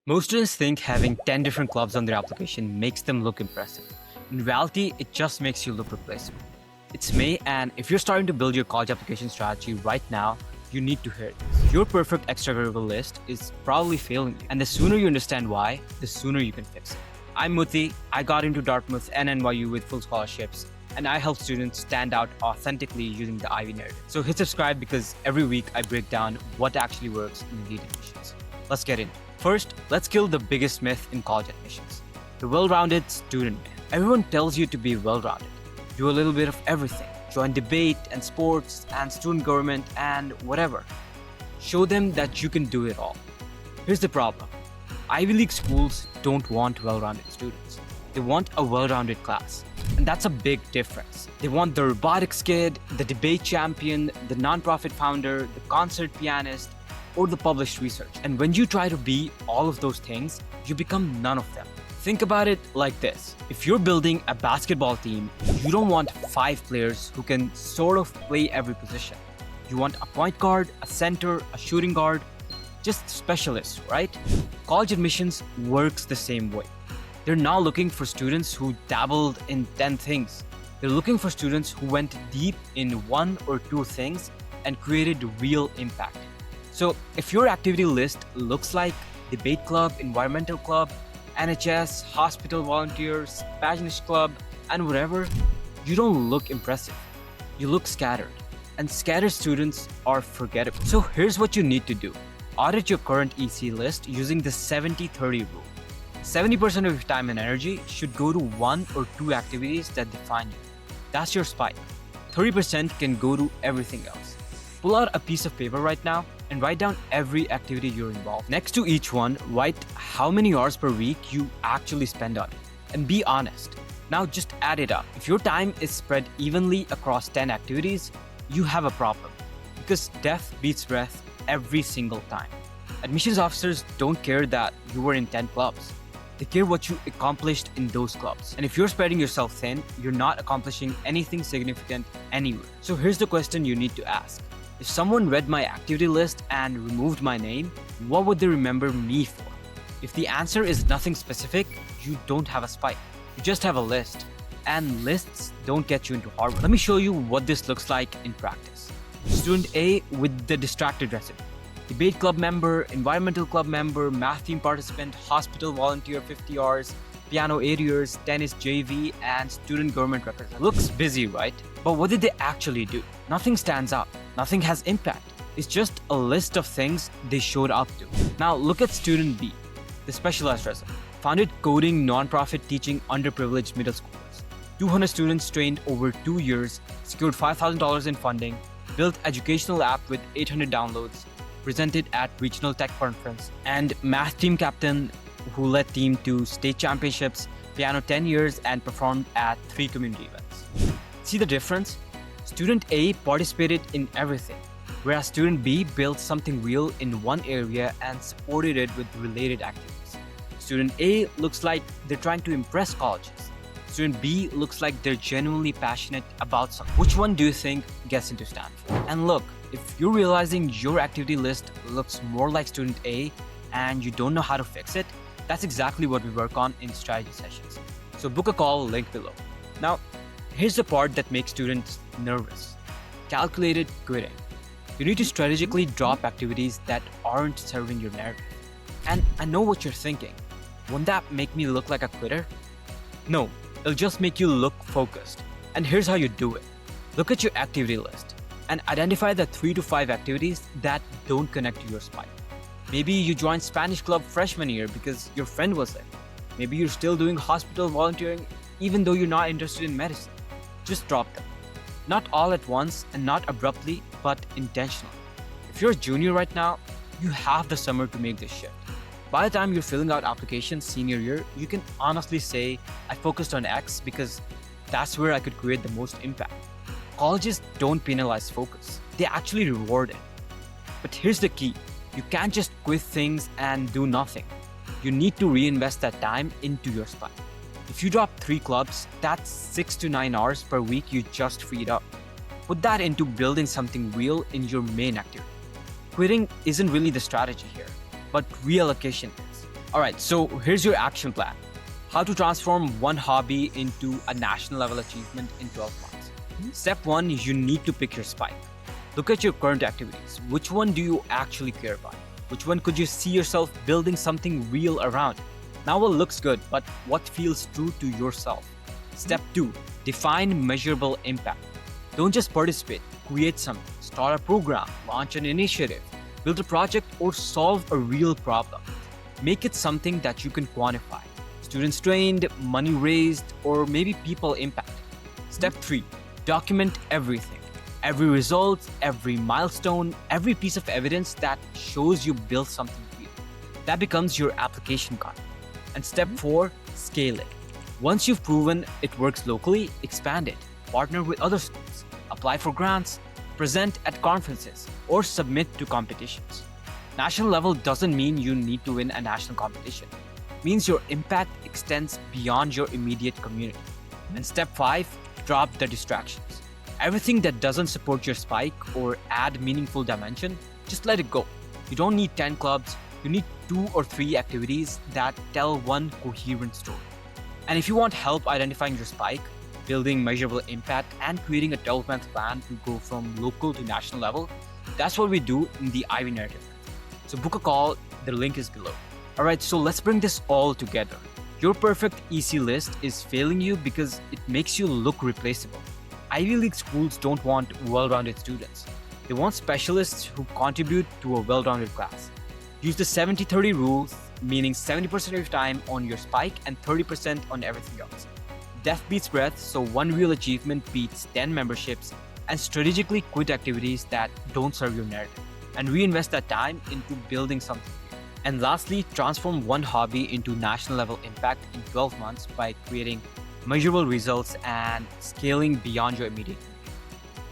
Most students think having 10 different clubs on their application makes them look impressive. In reality, it just makes you look replaceable. It's May, and if you're starting to build your college application strategy right now, you need to hear this. Your perfect extracurricular list is probably failing you, and the sooner you understand why, the sooner you can fix it. I'm Muthi. I got into Dartmouth and NYU with full scholarships, and I help students stand out authentically using the Ivy narrative. So hit subscribe because every week I break down what actually works in elite admissions. Let's get in. First, let's kill the biggest myth in college admissions, the well-rounded student myth. Everyone tells you to be well-rounded. Do a little bit of everything. Join debate and sports and student government and whatever. Show them that you can do it all. Here's the problem. Ivy League schools don't want well-rounded students. They want a well-rounded class. And that's a big difference. They want the robotics kid, the debate champion, the nonprofit founder, the concert pianist, or the published research. And when you try to be all of those things, you become none of them. Think about it like this. If you're building a basketball team, you don't want 5 players who can sort of play every position. You want a point guard, a center, a shooting guard, just specialists, right? College admissions works the same way. They're not looking for students who dabbled in 10 things. They're looking for students who went deep in 1 or 2 things and created real impact. So if your activity list looks like debate club, environmental club, NHS, hospital volunteers, Spanish club, and whatever, you don't look impressive. You look scattered. And scattered students are forgettable. So here's what you need to do. Audit your current EC list using the 70-30 rule. 70% of your time and energy should go to 1 or 2 activities that define you. That's your spike. 30% can go to everything else. Pull out a piece of paper right now and write down every activity you're involved. Next to each one, write how many hours per week you actually spend on it. And be honest. Now just add it up. If your time is spread evenly across 10 activities, you have a problem. Because death beats breath every single time. Admissions officers don't care that you were in 10 clubs. They care what you accomplished in those clubs. And if you're spreading yourself thin, you're not accomplishing anything significant anywhere. So here's the question you need to ask. If someone read my activity list and removed my name, what would they remember me for? If the answer is nothing specific, you don't have a spike. You just have a list. And lists don't get you into Harvard. Let me show you what this looks like in practice. Student A with the distracted resume. Debate club member, environmental club member, math team participant, hospital volunteer 50 hours, piano 8 years, tennis JV, and student government representative. Looks busy, right? But what did they actually do? Nothing stands out. Nothing has impact. It's just a list of things they showed up to. Now look at student B, the specialized resume. Founded coding nonprofit teaching underprivileged middle schoolers. 200 students trained over 2 years, secured $5,000 in funding, built educational app with 800 downloads, presented at regional tech conference, and math team captain who led team to state championships, piano 10 years, and performed at 3 community events. See the difference? Student A participated in everything, whereas student B built something real in one area and supported it with related activities. Student A looks like they're trying to impress colleges. Student B looks like they're genuinely passionate about something. Which one do you think gets into Stanford? And look, if you're realizing your activity list looks more like student A and you don't know how to fix it, that's exactly what we work on in strategy sessions. So book a call, link below. Now, here's the part that makes students nervous. Calculated quitting. You need to strategically drop activities that aren't serving your narrative. And I know what you're thinking. Won't that make me look like a quitter? No, it'll just make you look focused. And here's how you do it. Look at your activity list and identify the 3 to 5 activities that don't connect to your spike. Maybe you joined Spanish club freshman year because your friend was there. Maybe you're still doing hospital volunteering even though you're not interested in medicine. Just drop them. Not all at once and not abruptly, but intentionally. If you're a junior right now, you have the summer to make this shift. By the time you're filling out applications senior year, you can honestly say, I focused on X because that's where I could create the most impact. Colleges don't penalize focus. They actually reward it. But here's the key. You can't just quit things and do nothing. You need to reinvest that time into your spike. If you drop 3 clubs, that's 6 to 9 hours per week you just freed up. Put that into building something real in your main activity. Quitting isn't really the strategy here, but reallocation is. All right, so here's your action plan. How to transform one hobby into a national level achievement in 12 months. Step one, you need to pick your spike. Look at your current activities. Which one do you actually care about? Which one could you see yourself building something real around? Now what looks good, but what feels true to yourself? Step two, define measurable impact. Don't just participate, create something. Start a program, launch an initiative, build a project, or solve a real problem. Make it something that you can quantify. Students trained, money raised, or maybe people impacted. Step three, document everything. Every result, every milestone, every piece of evidence that shows you built something real. That becomes your application card. And step four, scale it. Once you've proven it works locally, expand it. Partner with other schools. Apply for grants. Present at conferences. Or submit to competitions. National level doesn't mean you need to win a national competition. It means your impact extends beyond your immediate community. And step five, drop the distractions. Everything that doesn't support your spike or add meaningful dimension, just let it go. You don't need 10 clubs, you need 2 or 3 activities that tell one coherent story. And if you want help identifying your spike, building measurable impact, and creating a 12-month plan to go from local to national level, that's what we do in the Ivy Narrative. So book a call, the link is below. All right, so let's bring this all together. Your perfect EC list is failing you because it makes you look replaceable. Ivy League schools don't want well-rounded students. They want specialists who contribute to a well-rounded class. Use the 70-30 rule, meaning 70% of your time on your spike and 30% on everything else. Depth beats breadth, so one real achievement beats 10 memberships, and strategically quit activities that don't serve your narrative, and reinvest that time into building something. And lastly, transform one hobby into national level impact in 12 months by creating measurable results and scaling beyond your immediate community.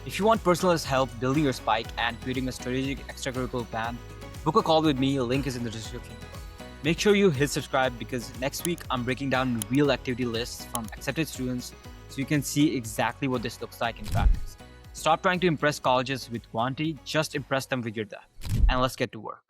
If you want personalized help building your spike and creating a strategic extracurricular plan, book a call with me, a link is in the description below. Make sure you hit subscribe because next week I'm breaking down real activity lists from accepted students so you can see exactly what this looks like in practice. Stop trying to impress colleges with quantity, just impress them with your depth. And let's get to work.